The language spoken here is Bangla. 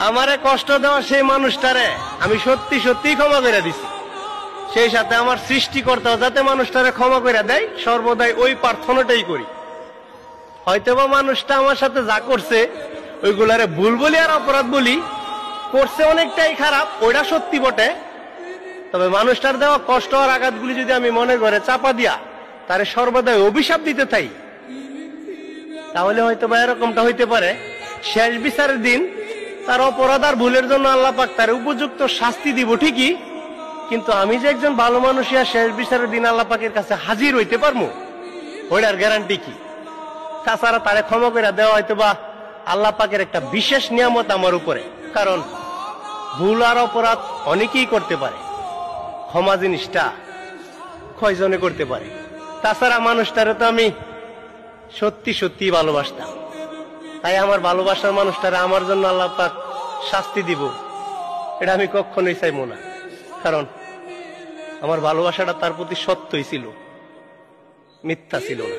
আমারে কষ্ট দেওয়া সেই মানুষটারে আমি সত্যি সত্যি ক্ষমা করে দিছি। সেই সাথে আমার সৃষ্টিকর্তাও যাতে মানুষটারে ক্ষমা করে দেয় সর্বদাই ওই প্রার্থনাটাই করি। হয়তোবা মানুষটা আমার সাথে যা করছে ওইগুলারে ভুল বলি আর অপরাধ বলি, করছে অনেকটাই খারাপ, ওইটা সত্যি বটে। তবে মানুষটার দেওয়া কষ্ট আর আঘাতগুলি যদি আমি মনে করে চাপা দিয়া তারে সর্বদাই অভিশাপ দিতে থাই, তাহলে হয়তোবা এরকমটা হইতে পারে শেষ বিচারের দিন তার অপরাধ আর ভুলের জন্য আল্লাহ পাক তার উপযুক্ত শাস্তি দিব ঠিকই, কিন্তু আমি যে একজন ভালো মানুষ শেষ বিচারের দিন আল্লাহ পাকের কাছে হাজির হইতে পারবো ওইটার গ্যারান্টি কি? তাছাড়া তারে ক্ষমা করে দেওয়া হয়তোবা আল্লাহ পাকের একটা বিশেষ নিয়ামত আমার উপরে, কারণ ভুল আর অপরাধ অনেকেই করতে পারে, ক্ষমা জিনিসটা কয়জনে করতে পারে? তাছাড়া মানুষটারে তো আমি সত্যি সত্যি ভালোবাসতাম, তাই আমার ভালোবাসার মানুষটারে আমার জন্য আল্লাহ পাক শাস্তি দিব এটা আমি কখনোই চাইবো না, কারণ আমার ভালোবাসাটা তার প্রতি সত্যই ছিল, মিথ্যা ছিল না।